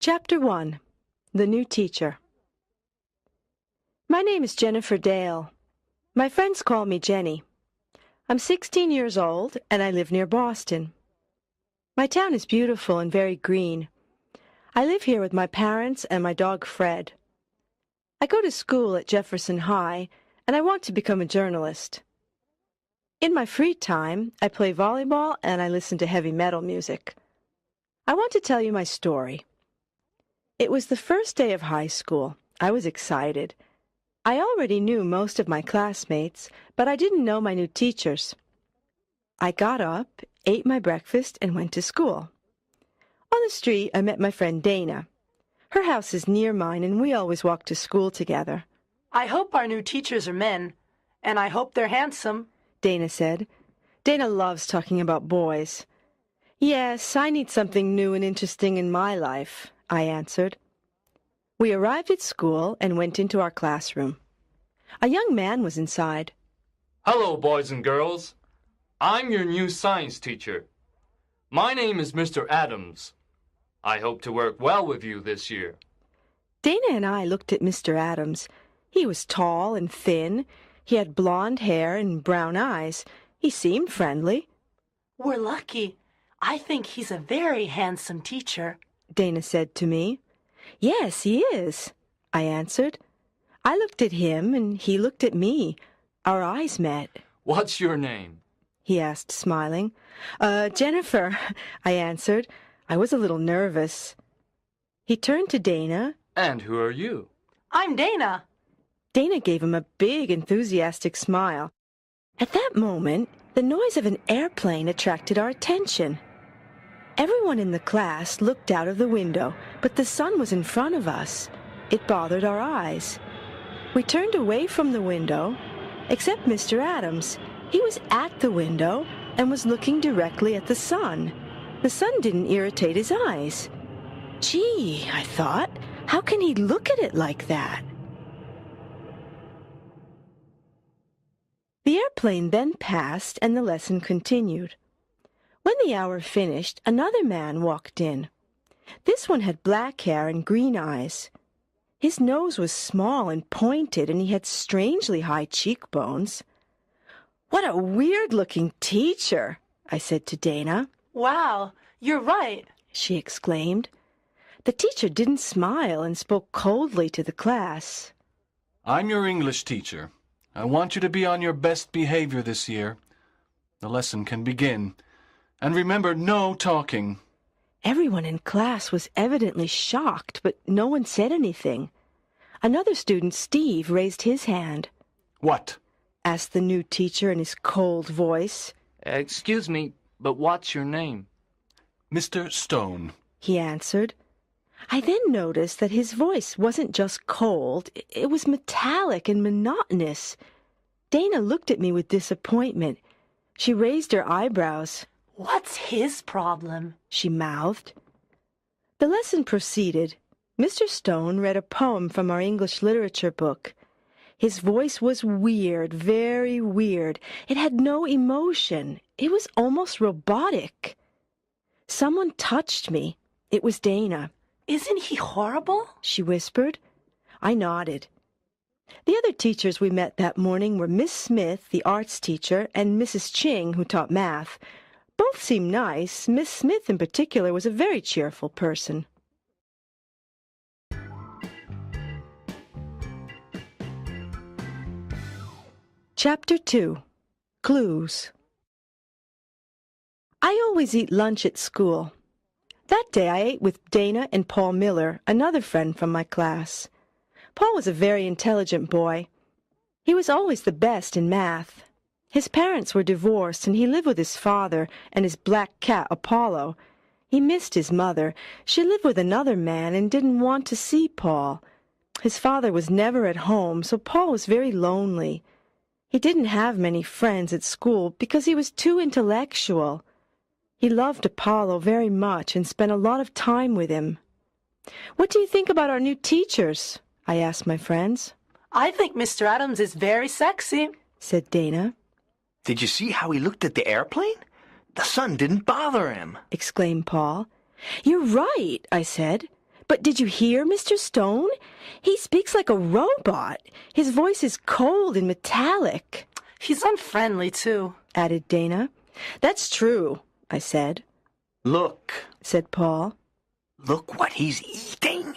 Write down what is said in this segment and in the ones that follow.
Chapter 1. The New Teacher. My name is Jennifer Dale. My friends call me Jenny. I'm 16 years old, and I live near Boston. My town is beautiful and very green. I live here with my parents and my dog Fred. I go to school at Jefferson High, and I want to become a journalist. In my free time, I play volleyball and I listen to heavy metal music. I want to tell you my story. It was the first day of high school. I was excited. I already knew most of my classmates, but I didn't know my new teachers. I got up, ate my breakfast, and went to school. On the street, I met my friend Dana. Her house is near mine, and we always walk to school together. I hope our new teachers are men, and I hope they're handsome, Dana said. Dana loves talking about boys. Yes, I need something new and interesting in my life, I answered. We arrived at school and went into our classroom. A young man was inside. Hello, boys and girls. I'm your new science teacher. My name is Mr. Adams. I hope to work well with you this year. Dana and I looked at Mr. Adams. He was tall and thin. He had blonde hair and brown eyes. He seemed friendly. We're lucky. I think he's a very handsome teacher, Dana said to me. Yes, he is, I answered. I looked at him and he looked at me. Our eyes met. What's your name? He asked, smiling. Jennifer, I answered. I was a little nervous. He turned to Dana. And who are you? I'm Dana. Dana gave him a big, enthusiastic smile. At that moment, the noise of an airplane attracted our attention. Everyone in the class looked out of the window, but the sun was in front of us. It bothered our eyes. We turned away from the window, except Mr. Adams. He was at the window and was looking directly at the sun. The sun didn't irritate his eyes. Gee, I thought, how can he look at it like that? The airplane then passed and the lesson continued. When the hour finished, another man walked in. This one had black hair and green eyes. His nose was small and pointed, and he had strangely high cheekbones. What a weird-looking teacher, I said to Dana. Wow, you're right, she exclaimed. The teacher didn't smile and spoke coldly to the class. I'm your English teacher. I want you to be on your best behavior this year. The lesson can begin. And remember, no talking. Everyone in class was evidently shocked, but no one said anything. Another student, Steve, raised his hand. What? Asked the new teacher in his cold voice. Excuse me, but what's your name? Mr. Stone, he answered. I then noticed that his voice wasn't just cold, it was metallic and monotonous. Dana looked at me with disappointment. She raised her eyebrows. What's his problem? She mouthed. The lesson proceeded. Mr. Stone read a poem from our English literature book. His voice was weird, very weird. It had no emotion. It was almost robotic. Someone touched me. It was Dana. Isn't he horrible? She whispered. I nodded. The other teachers we met that morning were Miss Smith, the arts teacher, and Mrs. Ching, who taught math. Both seemed nice. Miss Smith in particular was a very cheerful person. Chapter 2. Clues. I always eat lunch at school. That day I ate with Dana and Paul Miller, another friend from my class. Paul was a very intelligent boy. He was always the best in math. His parents were divorced, and he lived with his father and his black cat, Apollo. He missed his mother. She lived with another man and didn't want to see Paul. His father was never at home, so Paul was very lonely. He didn't have many friends at school because he was too intellectual. He loved Apollo very much and spent a lot of time with him. What do you think about our new teachers? I asked my friends. I think Mr. Adams is very sexy, said Dana. Did you see how he looked at the airplane? The sun didn't bother him, exclaimed Paul. You're right, I said. But did you hear Mr. Stone? He speaks like a robot. His voice is cold and metallic. He's unfriendly, too, added Dana. That's true, I said. Look, said Paul. Look what he's eating.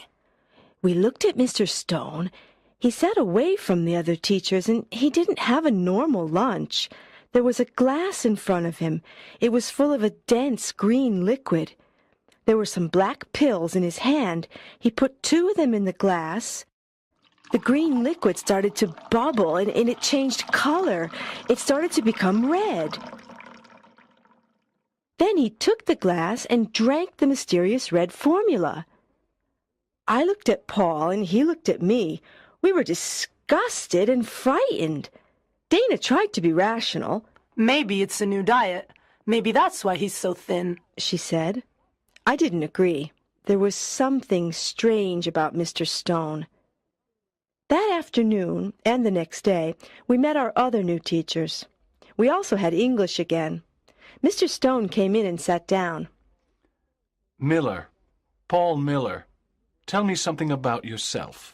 We looked at Mr. Stone. He sat away from the other teachers, and he didn't have a normal lunch. There was a glass in front of him. It was full of a dense green liquid. There were some black pills in his hand. He put 2 of them in the glass. The green liquid started to bubble, and it changed color. It started to become red. Then he took the glass and drank the mysterious red formula. I looked at Paul, and he looked at me. We were disgusted and frightened. Dana tried to be rational. Maybe it's a new diet. Maybe that's why he's so thin, she said. I didn't agree. There was something strange about Mr. Stone. That afternoon, and the next day, we met our other new teachers. We also had English again. Mr. Stone came in and sat down. Miller, Paul Miller, tell me something about yourself.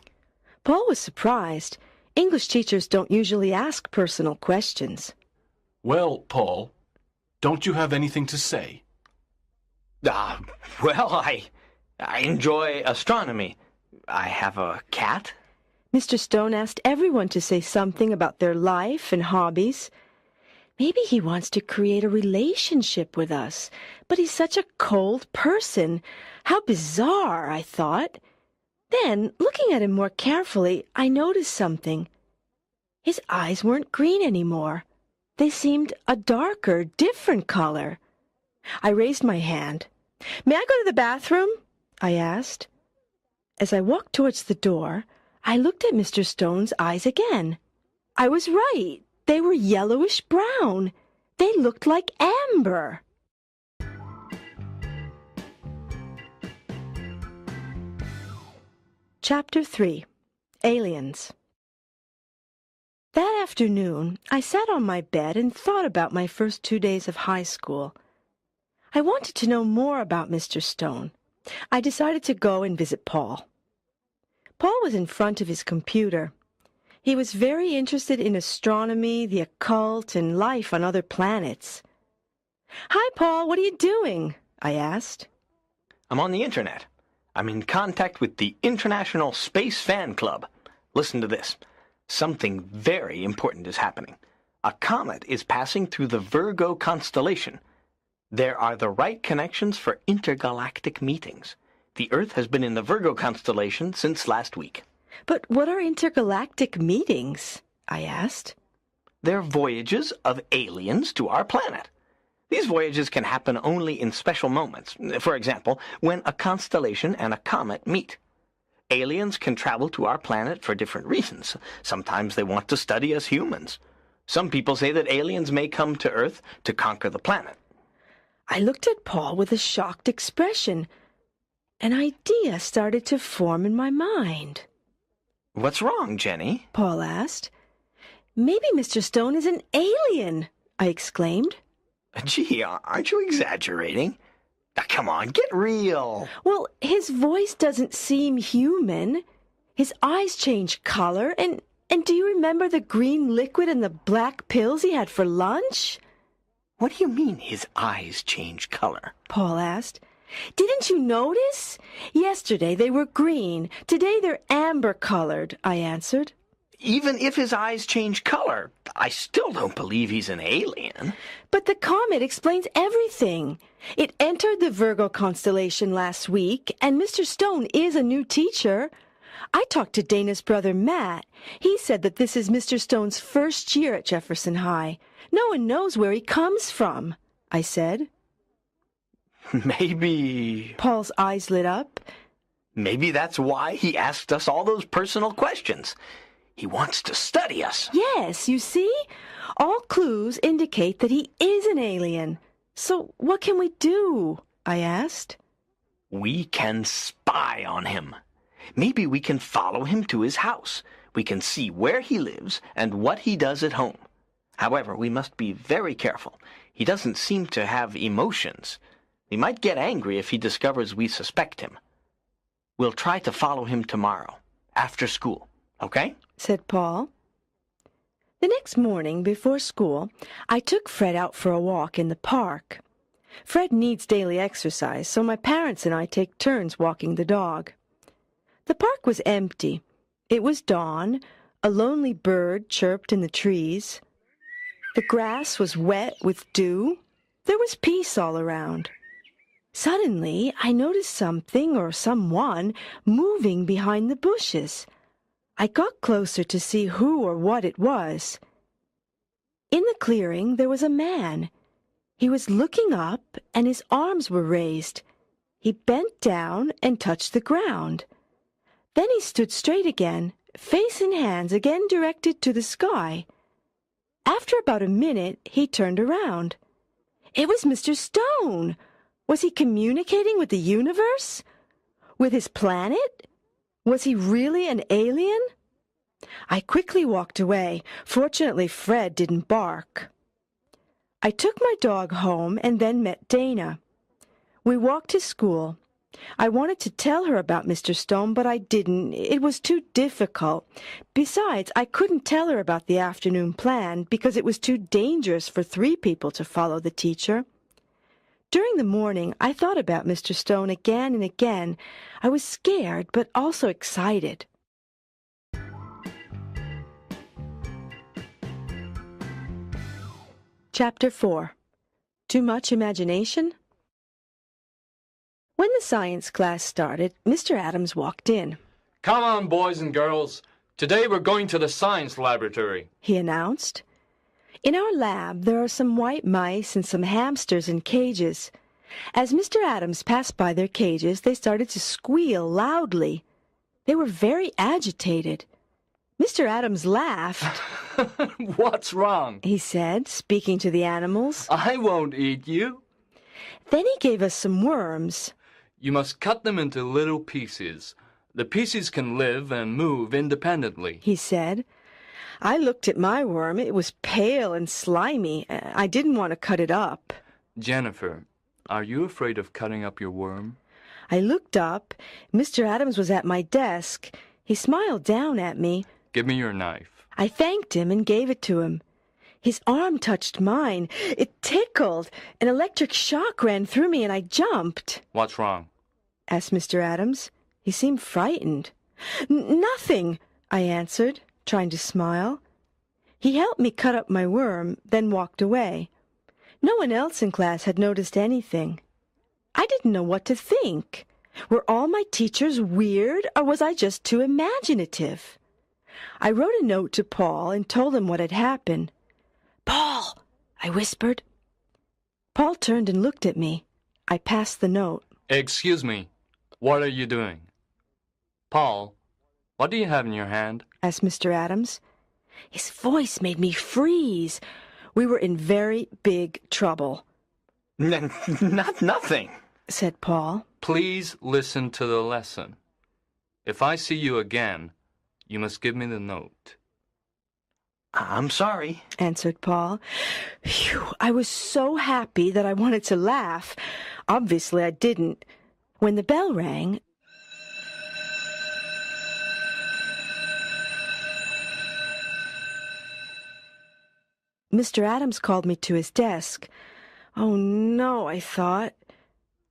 Paul was surprised. English teachers don't usually ask personal questions. Well, Paul, don't you have anything to say? Well, I enjoy astronomy. I have a cat. Mr. Stone asked everyone to say something about their life and hobbies. Maybe he wants to create a relationship with us, but he's such a cold person. How bizarre, I thought. Then, looking at him more carefully, I noticed something. His eyes weren't green anymore. They seemed a darker, different color. I raised my hand. "May I go to the bathroom?" I asked. As I walked towards the door, I looked at Mr. Stone's eyes again. I was right. They were yellowish-brown. They looked like amber. Chapter 3. Aliens. That afternoon, I sat on my bed and thought about my first 2 days of high school. I wanted to know more about Mr. Stone. I decided to go and visit Paul. Paul was in front of his computer. He was very interested in astronomy, the occult, and life on other planets. "Hi, Paul, what are you doing?" I asked. I'm on the internet. I'm in contact with the International Space Fan Club. Listen to this. Something very important is happening. A comet is passing through the Virgo constellation. There are the right connections for intergalactic meetings. The Earth has been in the Virgo constellation since last week. "But what are intergalactic meetings?" I asked. They're voyages of aliens to our planet. These voyages can happen only in special moments. For example, when a constellation and a comet meet. Aliens can travel to our planet for different reasons. Sometimes they want to study us humans. Some people say that aliens may come to Earth to conquer the planet. I looked at Paul with a shocked expression. An idea started to form in my mind. What's wrong, Jenny? Paul asked. "Maybe Mr. Stone is an alien," I exclaimed. Gee, aren't you exaggerating? Now, come on, get real. Well, his voice doesn't seem human. His eyes change color, and do you remember the green liquid and the black pills he had for lunch? What do you mean his eyes change color? Paul asked. "Didn't you notice? Yesterday they were green. Today they're amber-colored," I answered. Even if his eyes change color, I still don't believe he's an alien. But the comet explains everything. It entered the Virgo constellation last week, and Mr. Stone is a new teacher. I talked to Dana's brother Matt. He said that this is Mr. Stone's first year at Jefferson High. No one knows where he comes from, I said. Maybe... Paul's eyes lit up. Maybe that's why he asked us all those personal questions. He wants to study us. Yes, you see? All clues indicate that he is an alien. So what can we do? I asked. We can spy on him. Maybe we can follow him to his house. We can see where he lives and what he does at home. However, we must be very careful. He doesn't seem to have emotions. He might get angry if he discovers we suspect him. We'll try to follow him tomorrow, after school, okay? said Paul. The next morning, before school, I took Fred out for a walk in the park. Fred needs daily exercise, so my parents and I take turns walking the dog. The park was empty. It was dawn. A lonely bird chirped in the trees. The grass was wet with dew. There was peace all around. Suddenly, I noticed something or someone moving behind the bushes. I got closer to see who or what it was. In the clearing, there was a man. He was looking up, and his arms were raised. He bent down and touched the ground. Then he stood straight again, face and hands again directed to the sky. After about a minute, he turned around. It was Mr. Stone. Was he communicating with the universe? With his planet? Was he really an alien? I quickly walked away. Fortunately, Fred didn't bark. I took my dog home and then met Dana. We walked to school. I wanted to tell her about Mr. Stone, but I didn't. It was too difficult. Besides, I couldn't tell her about the afternoon plan because it was too dangerous for 3 people to follow the teacher. During the morning, I thought about Mr. Stone again and again. I was scared, but also excited. Chapter 4. Too much imagination? When the science class started, Mr. Adams walked in. Come on, boys and girls. Today we're going to the science laboratory, He announced. In our lab, there are some white mice and some hamsters in cages. As Mr. Adams passed by their cages, they started to squeal loudly. They were very agitated. Mr. Adams laughed. What's wrong? He said, speaking to the animals. I won't eat you. Then he gave us some worms. You must cut them into little pieces. The pieces can live and move independently, He said. I looked at my worm. It was pale and slimy. I didn't want to cut it up. Jennifer, are you afraid of cutting up your worm? I looked up. Mr. Adams was at my desk. He smiled down at me. Give me your knife. I thanked him and gave it to him. His arm touched mine. It tickled. An electric shock ran through me and I jumped. What's wrong? Asked Mr. Adams. He seemed frightened. Nothing, I answered, trying to smile. He helped me cut up my worm, then walked away. No one else in class had noticed anything. I didn't know what to think. Were all my teachers weird, or was I just too imaginative? I wrote a note to Paul and told him what had happened. "Paul," I whispered. Paul turned and looked at me. I passed the note. Excuse me. What are you doing? Paul, what do you have in your hand? Asked Mr. Adams. His voice made me freeze. We were in very big trouble, Nothing. said Paul. Please listen to the lesson. If I see you again, you must give me the note. I'm sorry. Answered Paul. Phew, I was so happy that I wanted to laugh. Obviously, I didn't. When the bell rang, Mr. Adams called me to his desk. Oh, no, I thought.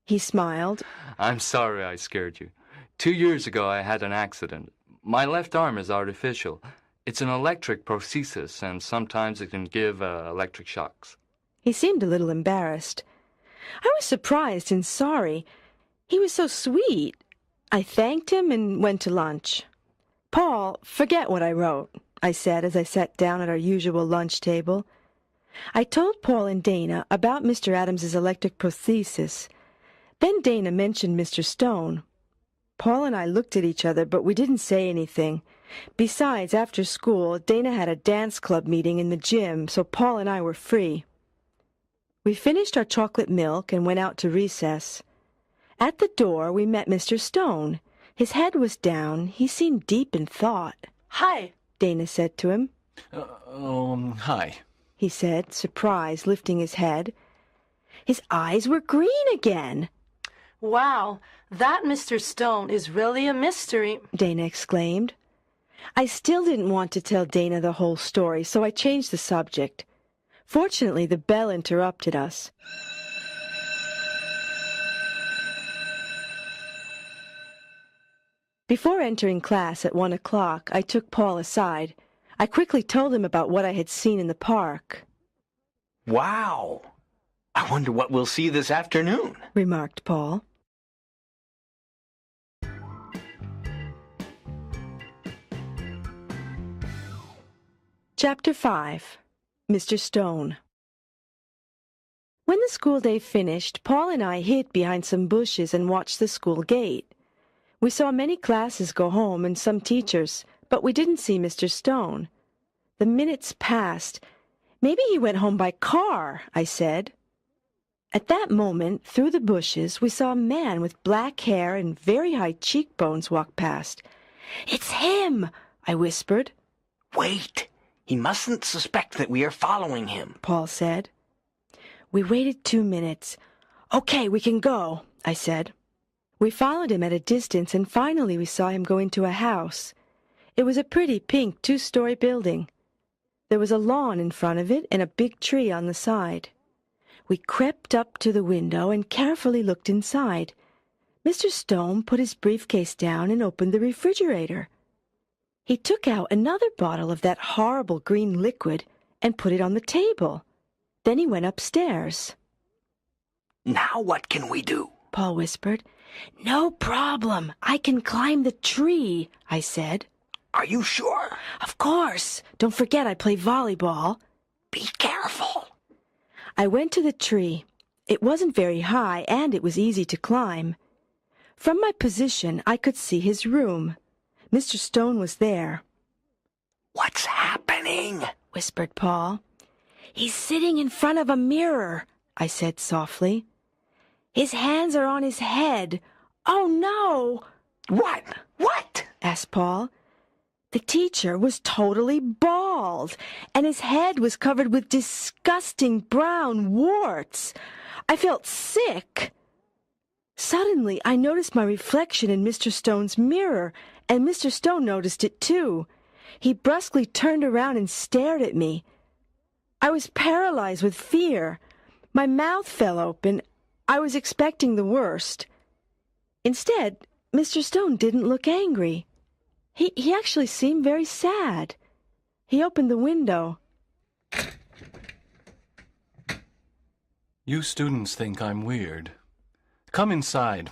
He smiled. I'm sorry I scared you. 2 years ago I had an accident. My left arm is artificial. It's an electric prosthesis, and sometimes it can give electric shocks. He seemed a little embarrassed. I was surprised and sorry. He was so sweet. I thanked him and went to lunch. Paul, forget what I wrote, I said as I sat down at our usual lunch table. I told Paul and Dana about Mr. Adams's electric prosthesis. Then Dana mentioned Mr. Stone. Paul and I looked at each other, but we didn't say anything. Besides, after school, Dana had a dance club meeting in the gym, so Paul and I were free. We finished our chocolate milk and went out to recess. At the door, we met Mr. Stone. His head was down. He seemed deep in thought. Hi. Dana said to him. Hi. He said, surprised, lifting his head. His eyes were green again. Wow, that Mr. Stone is really a mystery. Dana exclaimed. I still didn't want to tell Dana the whole story, so I changed the subject. Fortunately, the bell interrupted us. Before entering class at 1 o'clock, I took Paul aside. I quickly told him about what I had seen in the park. Wow! I wonder what we'll see this afternoon, remarked Paul. Chapter 5. Mr. Stone. When the school day finished, Paul and I hid behind some bushes and watched the school gate. We saw many classes go home and some teachers, but we didn't see Mr. Stone. The minutes passed. Maybe he went home by car, I said. At that moment, through the bushes, we saw a man with black hair and very high cheekbones walk past. It's him, I whispered. Wait! He mustn't suspect that we are following him, Paul said. We waited 2 minutes. Okay, we can go, I said. We followed him at a distance, and finally we saw him go into a house. It was a pretty pink 2-story building. There was a lawn in front of it and a big tree on the side. We crept up to the window and carefully looked inside. Mr. Stone put his briefcase down and opened the refrigerator. He took out another bottle of that horrible green liquid and put it on the table. Then he went upstairs. Now what can we do? Paul whispered. No problem. I can climb the tree, I said. Are you sure? Of course. Don't forget I play volleyball. Be careful. I went to the tree. It wasn't very high, and it was easy to climb. From my position, I could see his room. Mr. Stone was there. What's happening? Whispered Paul. He's sitting in front of a mirror, I said softly. His hands are on his head. Oh, no! What? What? Asked Paul. The teacher was totally bald, and his head was covered with disgusting brown warts. I felt sick. Suddenly, I noticed my reflection in Mr. Stone's mirror, and Mr. Stone noticed it too. He brusquely turned around and stared at me. I was paralyzed with fear. My mouth fell open. I was expecting the worst. Instead, Mr. Stone didn't look angry. He actually seemed very sad. He opened the window. You students think I'm weird. Come inside.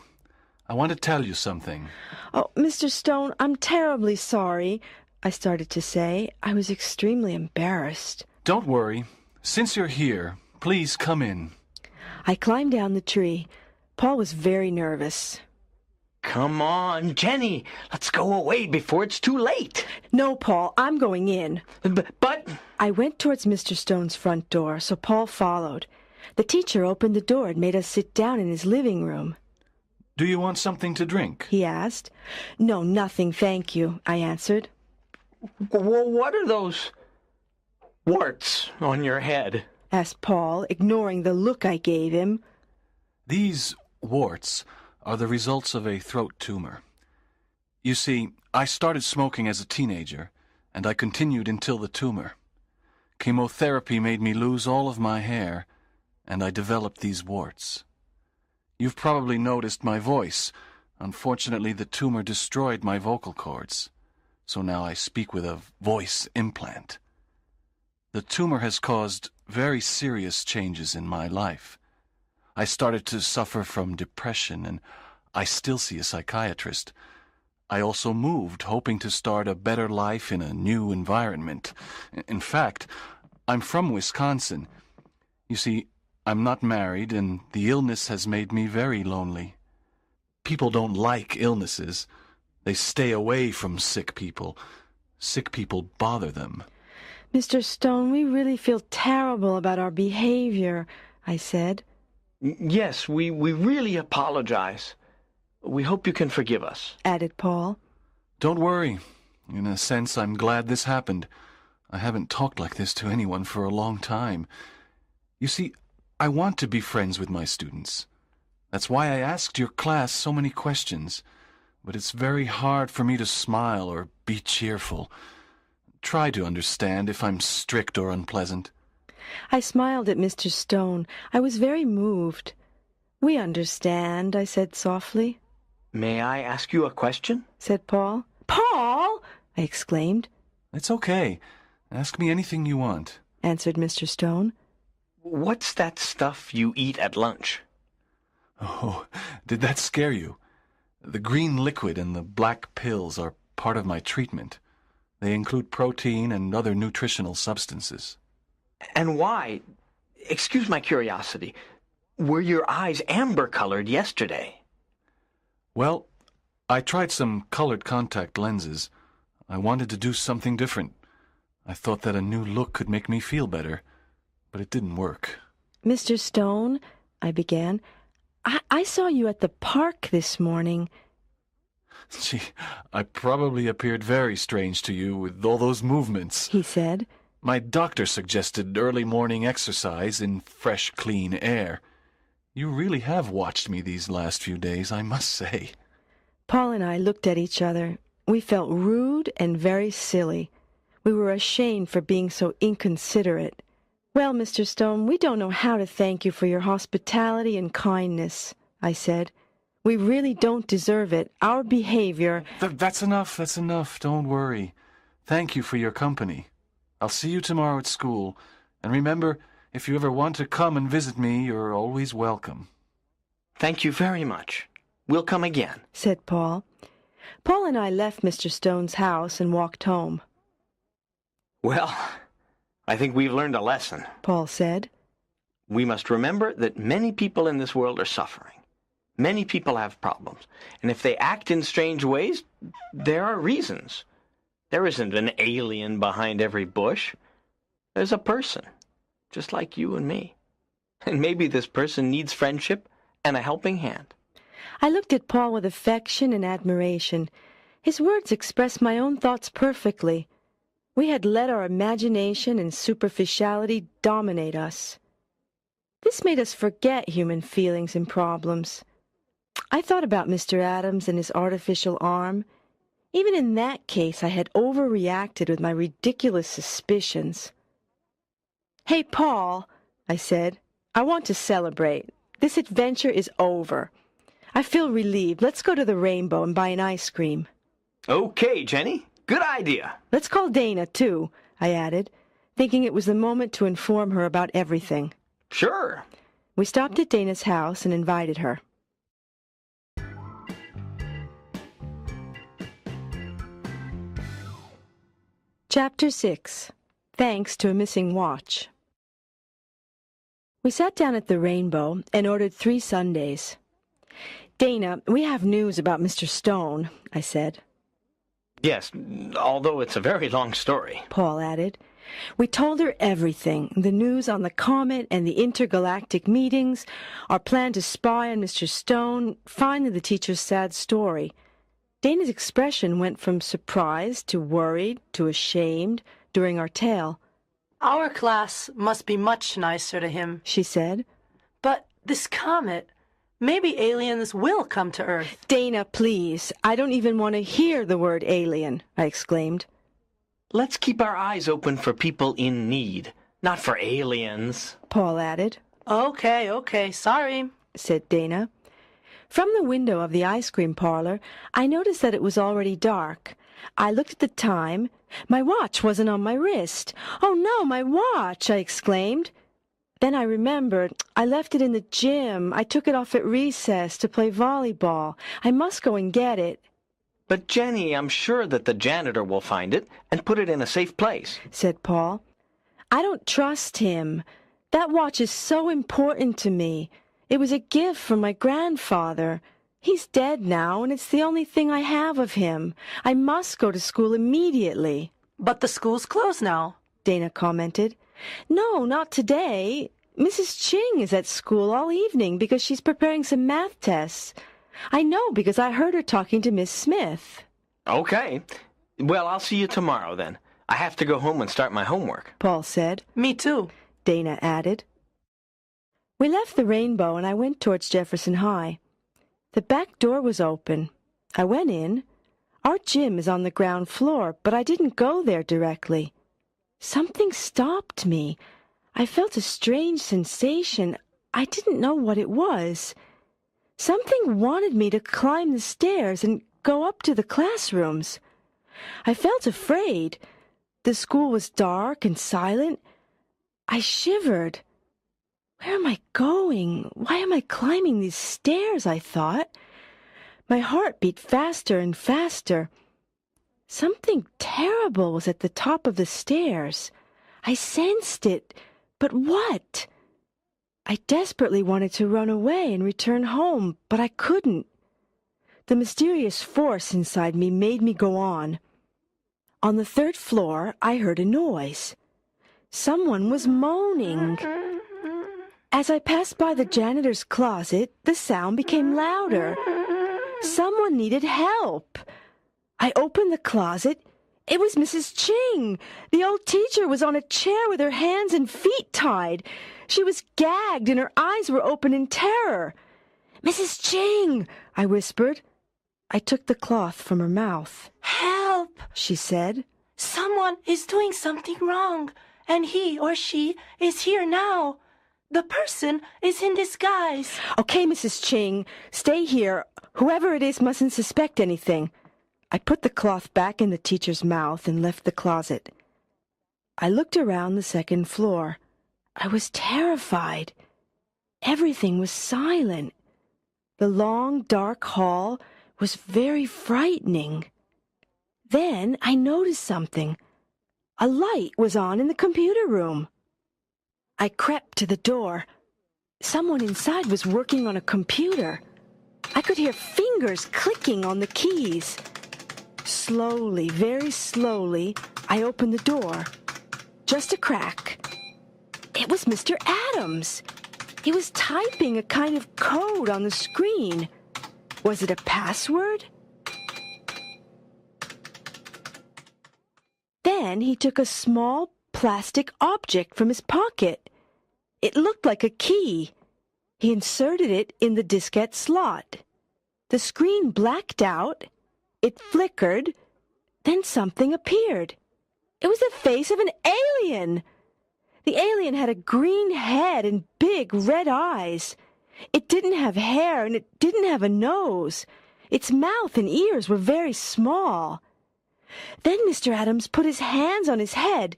I want to tell you something. Oh, Mr. Stone, I'm terribly sorry, I started to say. I was extremely embarrassed. Don't worry. Since you're here, please come in. I climbed down the tree. Paul was very nervous. Come on, Jenny. Let's go away before it's too late. No, Paul, I'm going in. But... I went towards Mr. Stone's front door, so Paul followed. The teacher opened the door and made us sit down in his living room. Do you want something to drink? He asked. No, nothing, thank you, I answered. What are those warts on your head? Asked Paul, ignoring the look I gave him. These warts are the results of a throat tumor. You see, I started smoking as a teenager, and I continued until the tumor. Chemotherapy made me lose all of my hair, and I developed these warts. You've probably noticed my voice. Unfortunately, the tumor destroyed my vocal cords, so now I speak with a voice implant. The tumor has caused very serious changes in my life. I started to suffer from depression, and I still see a psychiatrist. I also moved, hoping to start a better life in a new environment. In fact, I'm from Wisconsin. You see, I'm not married, and the illness has made me very lonely. People don't like illnesses. They stay away from sick people. Sick people bother them. Mr. Stone, we really feel terrible about our behavior, I said. Yes, we really apologize. We hope you can forgive us, added Paul. Don't worry. In a sense, I'm glad this happened. I haven't talked like this to anyone for a long time. You see, I want to be friends with my students. That's why I asked your class so many questions. But it's very hard for me to smile or be cheerful. Try to understand if I'm strict or unpleasant. I smiled at Mr. Stone. I was very moved. "We understand," I said softly. May I ask you a question? Said Paul. "Paul!" I exclaimed. It's okay. Ask me anything you want. Answered Mr. Stone. What's that stuff you eat at lunch? Oh, did that scare you? The green liquid and the black pills are part of my treatment. They include protein and other nutritional substances. And why? Excuse my curiosity. Were your eyes amber-colored yesterday? Well, I tried some colored contact lenses. I wanted to do something different. I thought that a new look could make me feel better, but it didn't work. "Mr. Stone," I began, I saw you at the park this morning." Gee, I probably appeared very strange to you with all those movements, he said. My doctor suggested early morning exercise in fresh, clean air. You really have watched me these last few days, I must say. Paul and I looked at each other. We felt rude and very silly. We were ashamed for being so inconsiderate. "Well, Mr. Stone, we don't know how to thank you for your hospitality and kindness," I said. "We really don't deserve it. Our behavior—" That's enough. Don't worry. Thank you for your company. I'll see you tomorrow at school. And remember, if you ever want to come and visit me, you're always welcome. Thank you very much. We'll come again, said Paul. Paul and I left Mr. Stone's house and walked home. Well, I think we've learned a lesson, Paul said. We must remember that many people in this world are suffering. Many people have problems, and if they act in strange ways, there are reasons. There isn't an alien behind every bush. There's a person, just like you and me. And maybe this person needs friendship and a helping hand. I looked at Paul with affection and admiration. His words expressed my own thoughts perfectly. We had let our imagination and superficiality dominate us. This made us forget human feelings and problems. I thought about Mr. Adams and his artificial arm. Even in that case, I had overreacted with my ridiculous suspicions. "Hey, Paul," I said, "I want to celebrate. This adventure is over. I feel relieved. Let's go to the Rainbow and buy an ice cream." Okay, Jenny. Good idea. "Let's call Dana, too," I added, thinking it was the moment to inform her about everything. Sure. We stopped at Dana's house and invited her. Chapter 6. Thanks to a Missing Watch. We sat down at the Rainbow and ordered 3 sundaes. "Dana, we have news about Mr. Stone," I said. Yes, although it's a very long story, Paul added. We told her everything, the news on the comet and the intergalactic meetings, our plan to spy on Mr. Stone, finally the teacher's sad story. Dana's expression went from surprised to worried to ashamed during our tale. Our class must be much nicer to him, she said. But this comet, maybe aliens will come to Earth. "Dana, please, I don't even want to hear the word alien," I exclaimed. Let's keep our eyes open for people in need, not for aliens, Paul added. Okay, sorry, said Dana. From the window of the ice cream parlor, I noticed that it was already dark. I looked at the time. My watch wasn't on my wrist. "Oh, no, my watch!" I exclaimed. Then I remembered. I left it in the gym. I took it off at recess to play volleyball. I must go and get it. But, Jenny, I'm sure that the janitor will find it and put it in a safe place, said Paul. I don't trust him. That watch is so important to me. It was a gift from my grandfather. He's dead now, and it's the only thing I have of him. I must go to school immediately. But the school's closed now, Dana commented. No, not today. Mrs. Ching is at school all evening because she's preparing some math tests. I know because I heard her talking to Miss Smith. Okay. Well, I'll see you tomorrow, then. I have to go home and start my homework, Paul said. Me too, Dana added. We left the Rainbow and I went towards Jefferson High. The back door was open. I went in. Our gym is on the ground floor, but I didn't go there directly. Something stopped me. I felt a strange sensation. I didn't know what it was. Something wanted me to climb the stairs and go up to the classrooms. I felt afraid. The school was dark and silent. I shivered. Where am I going? Why am I climbing these stairs? I thought. My heart beat faster and faster. Something terrible was at the top of the stairs. I sensed it. But what? I desperately wanted to run away and return home, but I couldn't. The mysterious force inside me made me go on. On the 3rd floor, I heard a noise. Someone was moaning. As I passed by the janitor's closet, the sound became louder. Someone needed help. I opened the closet. It was Mrs. Ching. The old teacher was on a chair with her hands and feet tied. She was gagged and her eyes were open in terror. "Mrs. Ching," I whispered. I took the cloth from her mouth. Help! She said. Someone is doing something wrong, and he or she is here now. The person is in disguise. "Okay, Mrs. Ching, stay here. Whoever it is mustn't suspect anything." I put the cloth back in the teacher's mouth and left the closet. I looked around the 2nd floor. I was terrified. Everything was silent. The long, dark hall was very frightening. Then I noticed something. A light was on in the computer room. I crept to the door. Someone inside was working on a computer. I could hear fingers clicking on the keys. Slowly, very slowly, I opened the door. Just a crack. It was Mr. Adams. He was typing a kind of code on the screen. Was it a password? Then he took a small plastic object from his pocket. It looked like a key. He inserted it in the diskette slot. The screen blacked out. It flickered. Then something appeared. It was the face of an alien. The alien had a green head and big red eyes. It didn't have hair and it didn't have a nose. Its mouth and ears were very small. Then Mr. Adams put his hands on his head.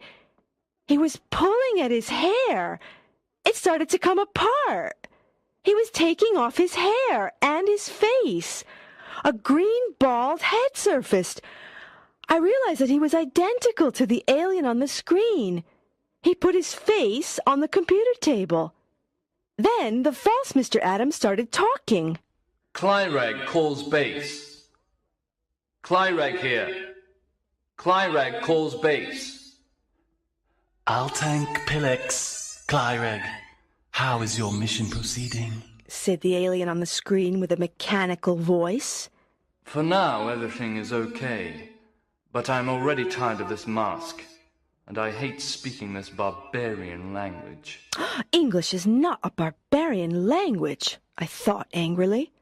He was pulling at his hair. It started to come apart. He was taking off his hair and his face. A green bald head surfaced. I realized that he was identical to the alien on the screen. He put his face on the computer table. Then the false Mr. Adams started talking. Clyrag calls base. Clyrag here. Clyrag calls base. Altank Pilex, Clyrag. How is your mission proceeding? Said the alien on the screen with a mechanical voice. For now, everything is okay. But I'm already tired of this mask. And I hate speaking this barbarian language. English is not a barbarian language, I thought angrily.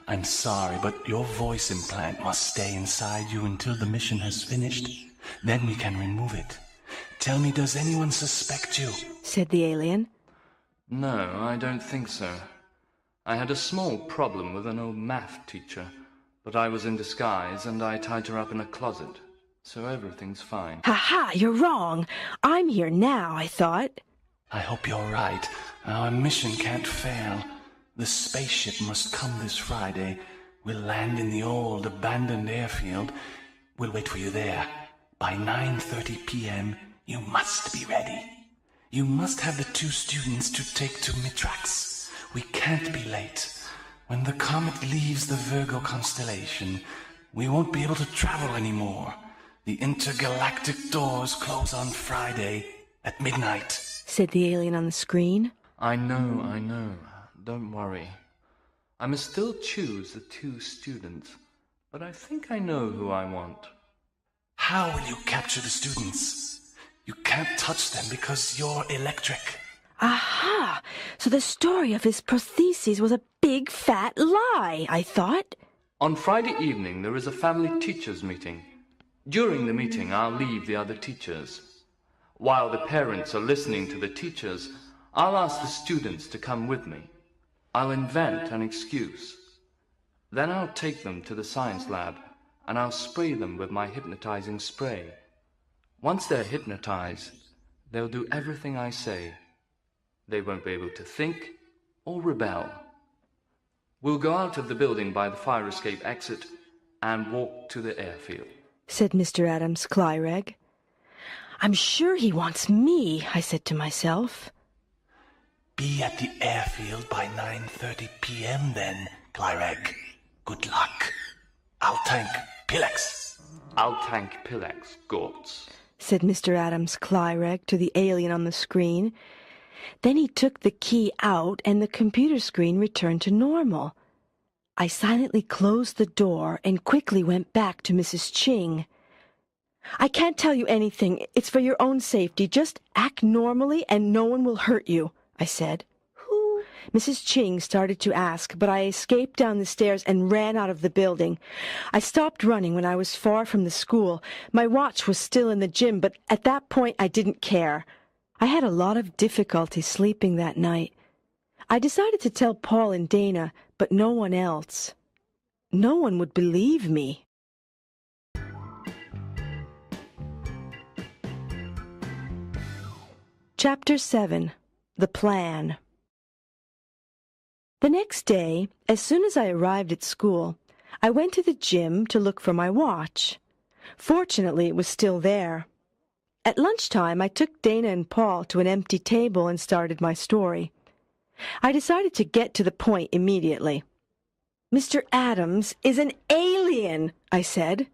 I'm sorry, but your voice implant must stay inside you until the mission has finished. Then we can remove it. Tell me, does anyone suspect you? Said the alien. No, I don't think so. I had a small problem with an old math teacher, but I was in disguise and I tied her up in a closet. So everything's fine. Ha-ha, you're wrong. I'm here now, I thought. I hope you're right. Our mission can't fail. The spaceship must come this Friday. We'll land in the old abandoned airfield. We'll wait for you there. By 9:30 p.m., you must be ready. You must have the 2 students to take to Mitrax. We can't be late. When the comet leaves the Virgo constellation, we won't be able to travel anymore. The intergalactic doors close on Friday at midnight, said the alien on the screen. I know. Don't worry. I must still choose the 2 students, but I think I know who I want. How will you capture the students? You can't touch them because you're electric. Aha! So the story of his prostheses was a big fat lie, I thought. On Friday evening, there is a family teachers' meeting. During the meeting, I'll leave the other teachers. While the parents are listening to the teachers, I'll ask the students to come with me. I'll invent an excuse. Then I'll take them to the science lab, and I'll spray them with my hypnotizing spray. Once they're hypnotized, they'll do everything I say. They won't be able to think or rebel. We'll go out of the building by the fire escape exit and walk to the airfield, said Mr. Adams Clyreg. I'm sure he wants me, I said to myself. Be at the airfield by 9:30 p.m. then, Clyreg. Good luck. I'll tank Pilex. I'll tank Pilex, Gortz, said Mr. Adams Clyreg to the alien on the screen. Then he took the key out and the computer screen returned to normal. I silently closed the door and quickly went back to Mrs. Ching. I can't tell you anything. It's for your own safety. Just act normally and no one will hurt you, I said. Who? Mrs. Ching started to ask, but I escaped down the stairs and ran out of the building. I stopped running when I was far from the school. My watch was still in the gym, but at that point I didn't care. I had a lot of difficulty sleeping that night. I decided to tell Paul and Dana, but no one else. No one would believe me. Chapter 7. The Plan. The next day, as soon as I arrived at school, I went to the gym to look for my watch. Fortunately, it was still there. At lunchtime, I took Dana and Paul to an empty table and started my story. I decided to get to the point immediately. Mr. Adams is an alien, I said.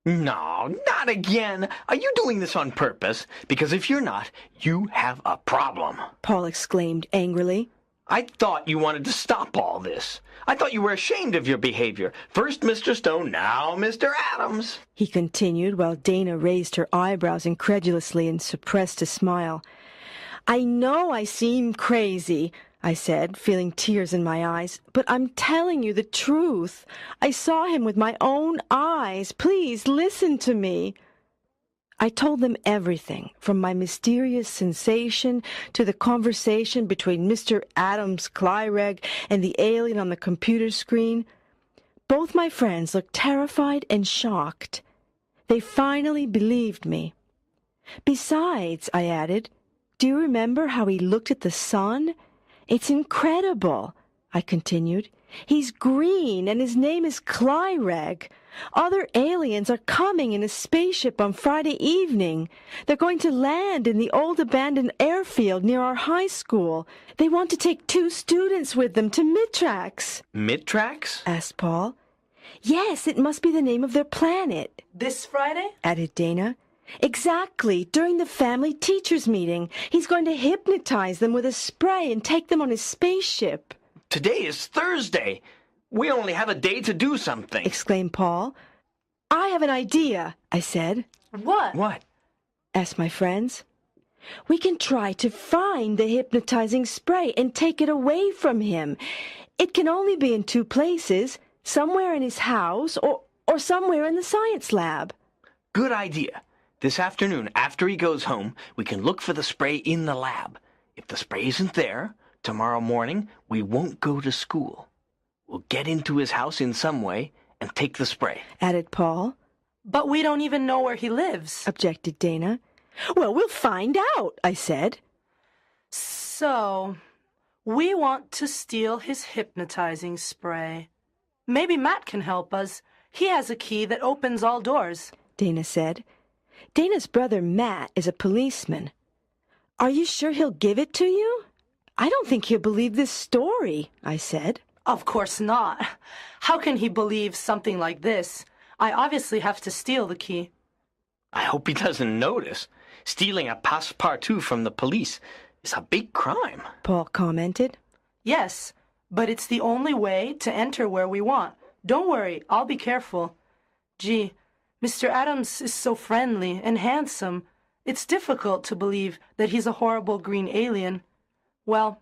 No, not again. Are you doing this on purpose? Because if you're not, you have a problem. Paul exclaimed angrily. I thought you wanted to stop all this. I thought you were ashamed of your behavior. First Mr. Stone, now Mr. Adams. He continued while Dana raised her eyebrows incredulously and suppressed a smile. I know I seem crazy, I said, feeling tears in my eyes, but I'm telling you the truth. I saw him with my own eyes. Please listen to me. I told them everything, from my mysterious sensation to the conversation between Mr. Adams Clyreg and the alien on the computer screen. Both my friends looked terrified and shocked. They finally believed me. Besides, I added, do you remember how he looked at the sun? It's incredible, I continued. He's green, and his name is Clyreg. Other aliens are coming in a spaceship on Friday evening. They're going to land in the old abandoned airfield near our high school. They want to take 2 students with them to Mitrax. Mitrax? Asked Paul. Yes, it must be the name of their planet. This Friday? Added Dana. Exactly, during the family teachers meeting. He's going to hypnotize them with a spray and take them on his spaceship. Today is Thursday. We only have a day to do something. Exclaimed Paul. I have an idea, I said. What? What? Asked my friends. We can try to find the hypnotizing spray and take it away from him. It can only be in 2 places, somewhere in his house or somewhere in the science lab. Good idea. This afternoon, after he goes home, we can look for the spray in the lab. If the spray isn't there, tomorrow morning we won't go to school. We'll get into his house in some way and take the spray. Added Paul. But we don't even know where he lives. Objected Dana. Well, we'll find out, I said. So, we want to steal his hypnotizing spray. Maybe Matt can help us. He has a key that opens all doors. Dana said. Dana's brother Matt is a policeman. Are you sure he'll give it to you? I don't think he'll believe this story, I said. Of course not. How can he believe something like this? I obviously have to steal the key. I hope he doesn't notice. Stealing a passepartout from the police is a big crime. Paul commented. Yes, but it's the only way to enter where we want. Don't worry, I'll be careful. Gee, Mr. Adams is so friendly and handsome. It's difficult to believe that he's a horrible green alien. Well,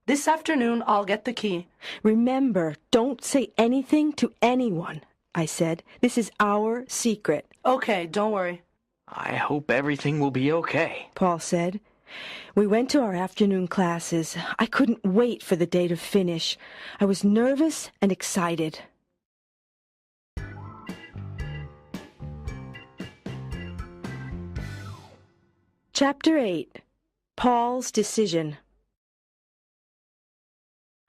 this afternoon I'll get the key. Remember, don't say anything to anyone, I said. This is our secret. Okay, don't worry. I hope everything will be okay. Paul said. We went to our afternoon classes. I couldn't wait for the day to finish. I was nervous and excited. Chapter 8. Paul's Decision.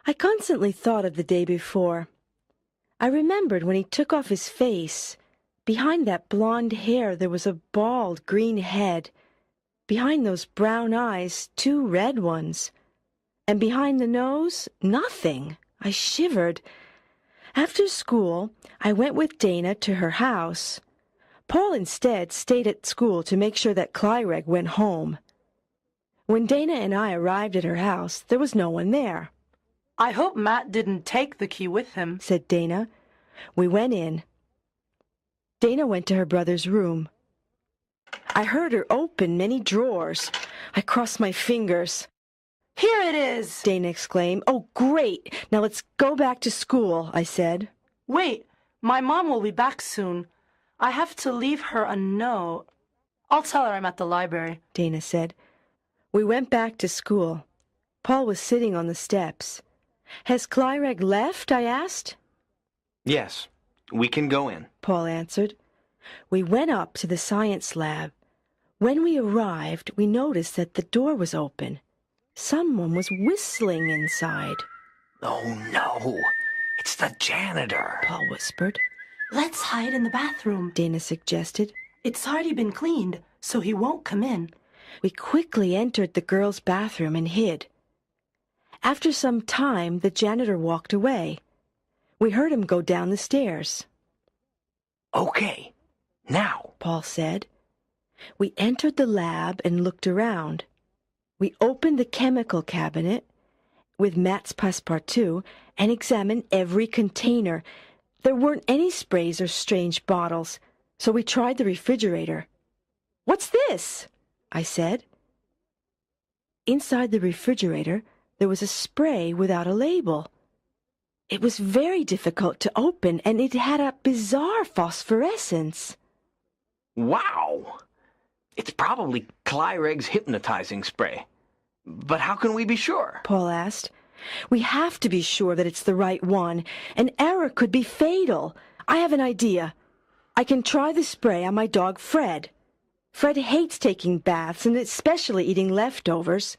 I constantly thought of the day before. I remembered when he took off his face. Behind that blonde hair there was a bald green head. Behind those brown eyes, 2 red ones. And behind the nose, nothing. I shivered. After school, I went with Dana to her house. Paul instead stayed at school to make sure that Clyreg went home. When Dana and I arrived at her house, there was no one there. I hope Matt didn't take the key with him, said Dana. We went in. Dana went to her brother's room. I heard her open many drawers. I crossed my fingers. Here it is, Dana exclaimed. Oh, great! Now let's go back to school, I said. Wait, my mom will be back soon. I have to leave her a note. I'll tell her I'm at the library, Dana said. We went back to school. Paul was sitting on the steps. Has Clyreg left? I asked. Yes, we can go in, Paul answered. We went up to the science lab. When we arrived, we noticed that the door was open. Someone was whistling inside. Oh no, it's the janitor, Paul whispered. Let's hide in the bathroom, Dana suggested. It's already been cleaned, so he won't come in. We quickly entered the girls' bathroom and hid. After some time, the janitor walked away. We heard him go down the stairs. Okay, now, Paul said. We entered the lab and looked around. We opened the chemical cabinet with Matt's passepartout and examined every container. There weren't any sprays or strange bottles, so we tried the refrigerator. What's this? I said. Inside the refrigerator, there was a spray without a label. It was very difficult to open, and it had a bizarre phosphorescence. Wow! It's probably Clyreg's hypnotizing spray. But how can we be sure? Paul asked. We have to be sure that it's the right one. An error could be fatal. I have an idea. I can try the spray on my dog Fred. Fred hates taking baths and especially eating leftovers.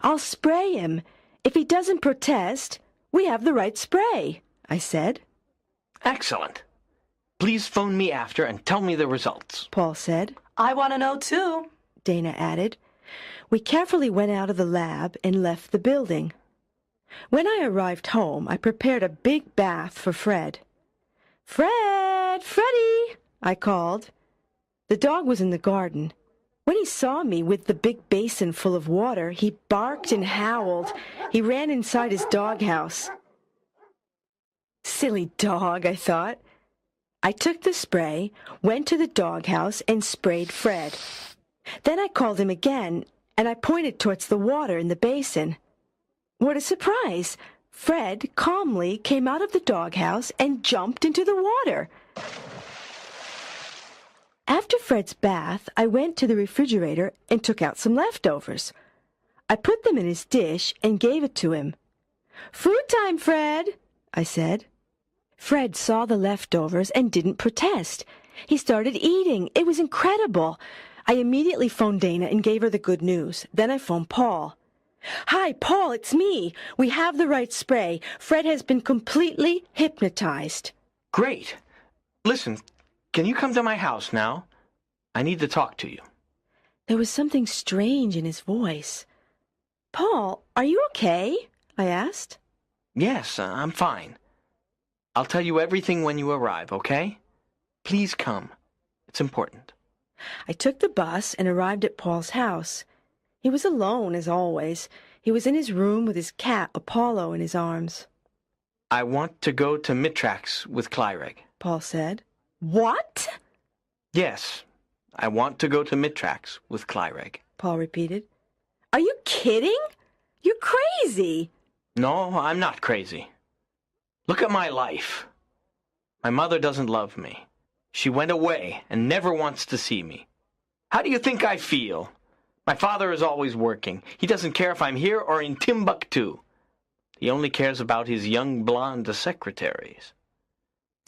I'll spray him. If he doesn't protest, we have the right spray, I said. Excellent. Please phone me after and tell me the results, Paul said. I want to know too, Dana added. We carefully went out of the lab and left the building. When I arrived home, I prepared a big bath for Fred. Fred! Freddie! I called. The dog was in the garden. When he saw me with the big basin full of water, he barked and howled. He ran inside his doghouse. Silly dog, I thought. I took the spray, went to the doghouse, and sprayed Fred. Then I called him again, and I pointed towards the water in the basin. What a surprise! Fred calmly came out of the doghouse and jumped into the water. After Fred's bath, I went to the refrigerator and took out some leftovers. I put them in his dish and gave it to him. "Food time, Fred," I said. Fred saw the leftovers and didn't protest. He started eating. It was incredible. I immediately phoned Dana and gave her the good news. Then I phoned Paul. "Hi, Paul, it's me. We have the right spray. Fred has been completely hypnotized." Great. Listen, can you come to my house now? I need to talk to you. There was something strange in his voice. "Paul, are you okay?" I asked. Yes, I'm fine. I'll tell you everything when you arrive, okay? Please come. It's important. I took the bus and arrived at Paul's house. He was alone, as always. He was in his room with his cat, Apollo, in his arms. I want to go to Mitrax with Clyreg, Paul said. "What?" Yes, I want to go to Mitrax with Clyreg. Paul repeated. "Are you kidding? You're crazy. No, I'm not crazy. Look at my life. My mother doesn't love me. She went away and never wants to see me. How do you think I feel? My father is always working. He doesn't care if I'm here or in Timbuktu. He only cares about his young blonde secretaries.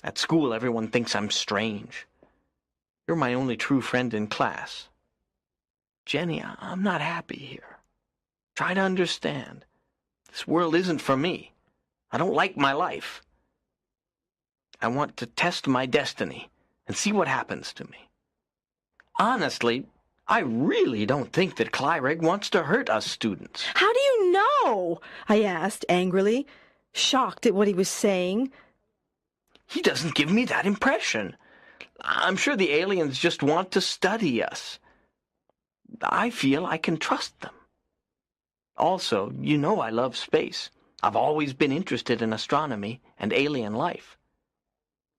At school, everyone thinks I'm strange. You're my only true friend in class. Jenny, I'm not happy here. Try to understand. This world isn't for me. I don't like my life. I want to test my destiny and see what happens to me. Honestly, I really don't think that Clyreg wants to hurt us students. How do you know? I asked angrily, shocked at what he was saying. He doesn't give me that impression. I'm sure the aliens just want to study us. I feel I can trust them. Also, you know I love space. I've always been interested in astronomy and alien life.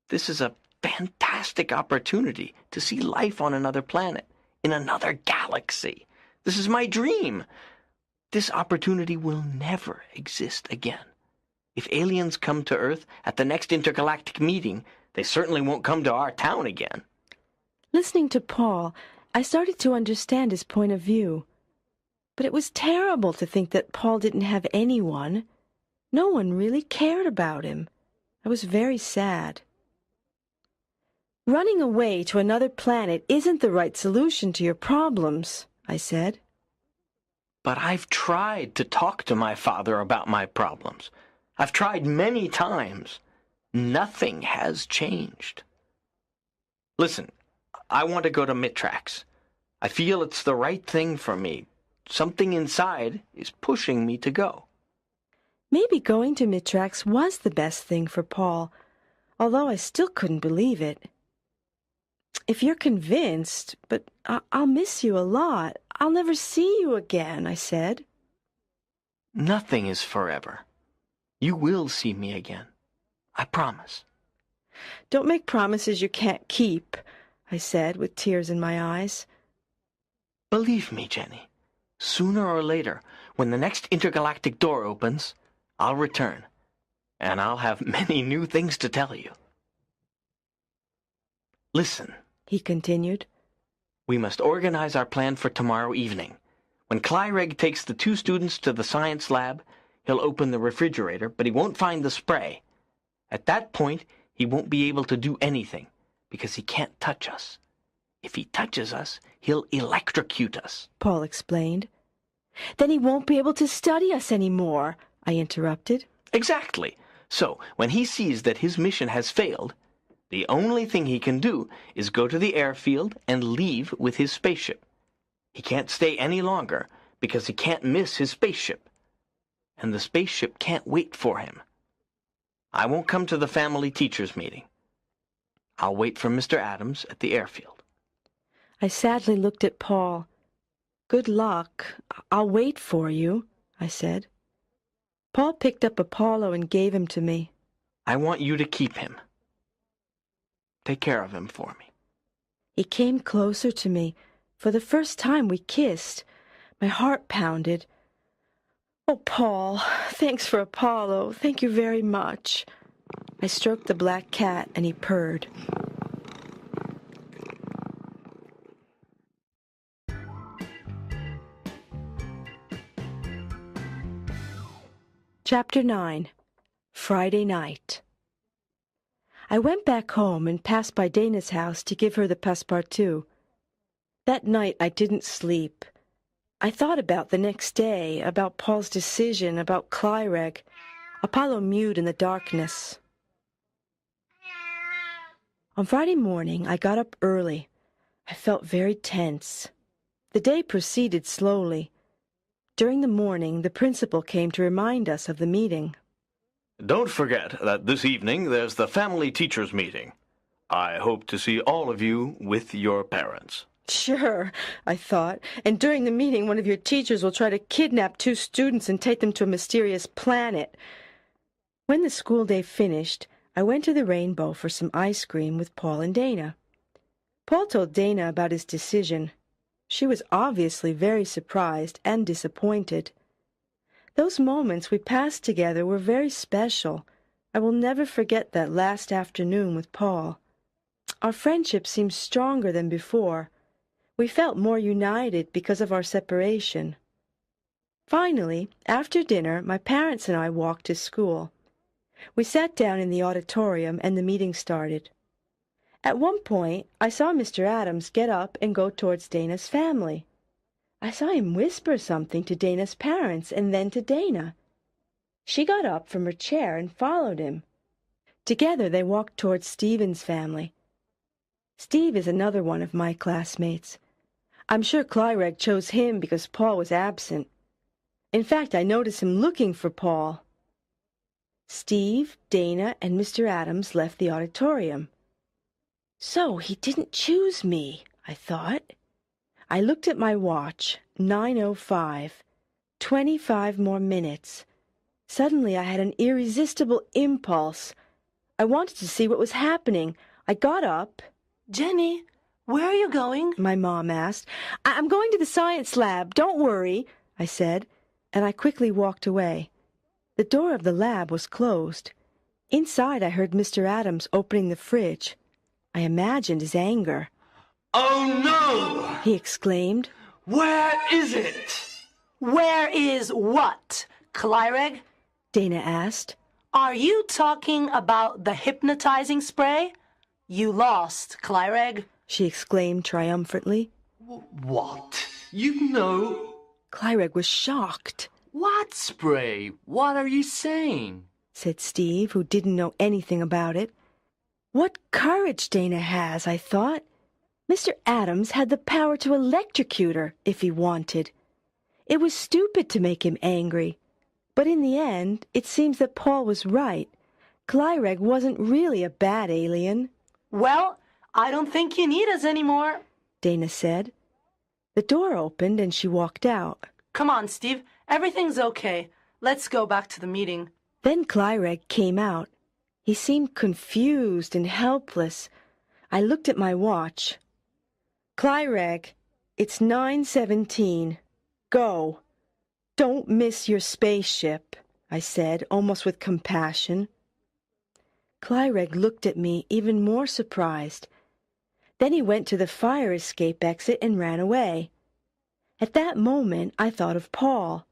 This is a fantastic opportunity to see life on another planet, in another galaxy. This is my dream. This opportunity will never exist again. If aliens come to Earth at the next intergalactic meeting, they certainly won't come to our town again. Listening to Paul, I started to understand his point of view. But it was terrible to think that Paul didn't have anyone. No one really cared about him. I was very sad. Running away to another planet isn't the right solution to your problems, I said. But I've tried to talk to my father about my problems. I've tried many times. Nothing has changed. Listen, I want to go to Mitrax. I feel it's the right thing for me. Something inside is pushing me to go. Maybe going to Mitrax was the best thing for Paul, although I still couldn't believe it. If you're convinced, but I'll miss you a lot. I'll never see you again, I said. Nothing is forever. You will see me again. I promise. Don't make promises you can't keep, I said with tears in my eyes. Believe me, Jenny. Sooner or later, when the next intergalactic door opens, I'll return, and I'll have many new things to tell you. Listen, He continued. We must organize our plan for tomorrow evening. When Clyreg takes the 2 students to the science lab, he'll open the refrigerator, but he won't find the spray. At that point, he won't be able to do anything, because he can't touch us. If he touches us, he'll electrocute us. Paul explained. Then he won't be able to study us anymore, I interrupted. Exactly. So, when he sees that his mission has failed, the only thing he can do is go to the airfield and leave with his spaceship. He can't stay any longer because he can't miss his spaceship. And the spaceship can't wait for him. I won't come to the family teachers meeting. I'll wait for Mr. Adams at the airfield. I sadly looked at Paul. Good luck. I'll wait for you, I said. Paul picked up Apollo and gave him to me. I want you to keep him. Take care of him for me. He came closer to me. For the first time we kissed. My heart pounded. Oh, Paul, thanks for Apollo. Thank you very much. I stroked the black cat and he purred. Chapter 9. Friday Night. I went back home and passed by Dana's house to give her the passepartout. That night I didn't sleep. I thought about the next day, about Paul's decision, about Clyreg. Apollo mewed in the darkness. On Friday morning I got up early. I felt very tense. The day proceeded slowly. During the morning, the principal came to remind us of the meeting. Don't forget that this evening there's the family teachers meeting. I hope to see all of you with your parents. Sure, I thought, and during the meeting one of your teachers will try to kidnap 2 students and take them to a mysterious planet. When the school day finished, I went to the Rainbow for some ice cream with Paul and Dana. Paul told Dana about his decision. She was obviously very surprised and disappointed. Those moments we passed together were very special. I will never forget that last afternoon with Paul. Our friendship seemed stronger than before. We felt more united because of our separation. Finally, after dinner, my parents and I walked to school. We sat down in the auditorium and the meeting started. At one point, I saw Mr. Adams get up and go towards Dana's family. I saw him whisper something to Dana's parents and then to Dana. She got up from her chair and followed him. Together they walked towards Stephen's family. Steve is another one of my classmates. I'm sure Clyreg chose him because Paul was absent. In fact, I noticed him looking for Paul. Steve, Dana, and Mr. Adams left the auditorium. So he didn't choose me, I thought. I looked at my watch, 9:05. 25 more minutes. Suddenly I had an irresistible impulse. I wanted to see what was happening. I got up. Jenny, where are you going? My mom asked. I'm going to the science lab. Don't worry, I said, and I quickly walked away. The door of the lab was closed. Inside I heard Mr. Adams opening the fridge. I imagined his anger. Oh no! He exclaimed. Where is it? Where is what, Clyreg? Dana asked. Are you talking about the hypnotizing spray? You lost, Clyreg. She exclaimed triumphantly. What? You know? Clyreg was shocked. What spray? What are you saying? Said Steve, who didn't know anything about it. What courage Dana has, I thought. Mr. Adams had the power to electrocute her if he wanted. It was stupid to make him angry. But in the end, it seems that Paul was right. Clyreg wasn't really a bad alien. Well, I don't think you need us anymore, Dana said. The door opened and she walked out. Come on, Steve. Everything's okay. Let's go back to the meeting. Then Clyreg came out. He seemed confused and helpless. I looked at my watch. Clyreg, it's 9:17. Go. Don't miss your spaceship, I said, almost with compassion. Clyreg looked at me, even more surprised. Then he went to the fire escape exit and ran away. At that moment, I thought of Paul.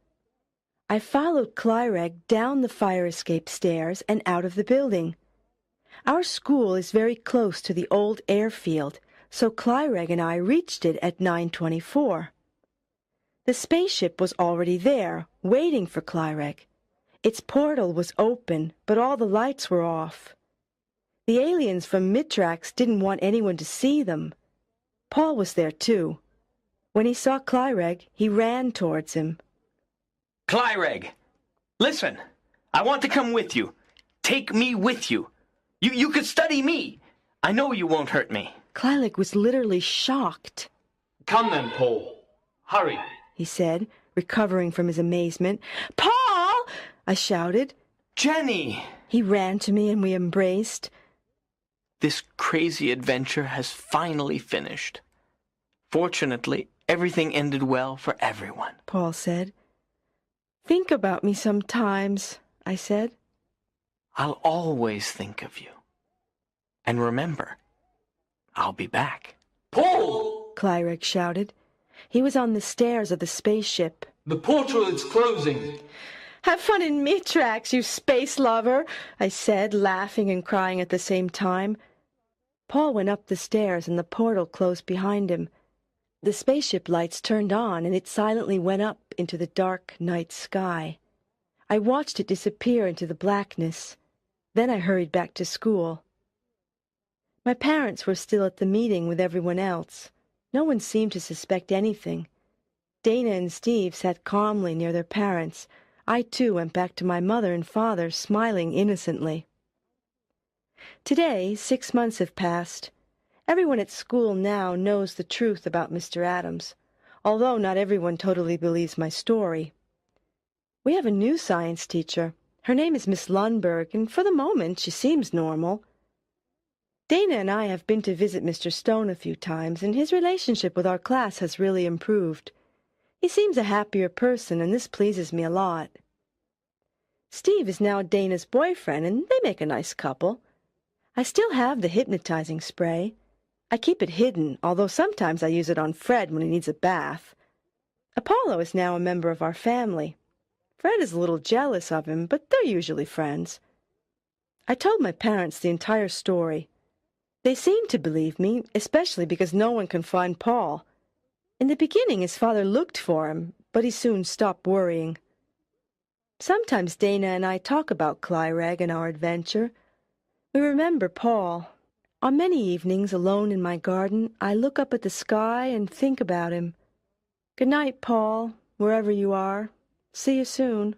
I followed Clyreg down the fire escape stairs and out of the building. Our school is very close to the old airfield, so Clyreg and I reached it at 9:24. The spaceship was already there, waiting for Clyreg. Its portal was open, but all the lights were off. The aliens from Mitrax didn't want anyone to see them. Paul was there, too. When he saw Clyreg, he ran towards him. Clyreg, listen, I want to come with you. Take me with you. You could study me. I know you won't hurt me. Clyreg was literally shocked. Come then, Paul. Hurry. He said, recovering from his amazement. Paul! I shouted. Jenny! He ran to me and we embraced. This crazy adventure has finally finished. Fortunately, everything ended well for everyone, Paul said. Think about me sometimes, I said. I'll always think of you. And remember, I'll be back. Paul! Clyreg shouted. He was on the stairs of the spaceship. The portal is closing. Have fun in Mitrax, you space lover, I said, laughing and crying at the same time. Paul went up the stairs and the portal closed behind him. The spaceship lights turned on and it silently went up into the dark night sky. I watched it disappear into the blackness. Then I hurried back to school. My parents were still at the meeting with everyone else. No one seemed to suspect anything. Dana and Steve sat calmly near their parents. I, too, went back to my mother and father, smiling innocently. Today, 6 months have passed. Everyone at school now knows the truth about Mr. Adams, although not everyone totally believes my story. We have a new science teacher. Her name is Miss Lundberg, and for the moment she seems normal. Dana and I have been to visit Mr. Stone a few times, and his relationship with our class has really improved. He seems a happier person, and this pleases me a lot. Steve is now Dana's boyfriend, and they make a nice couple. I still have the hypnotizing spray. I keep it hidden, although sometimes I use it on Fred when he needs a bath. Apollo is now a member of our family. Fred is a little jealous of him, but they're usually friends. I told my parents the entire story. They seemed to believe me, especially because no one can find Paul. In the beginning, his father looked for him, but he soon stopped worrying. Sometimes Dana and I talk about Clyreg and our adventure. We remember Paul. On many evenings, alone in my garden, I look up at the sky and think about him. Good night, Paul, wherever you are. See you soon.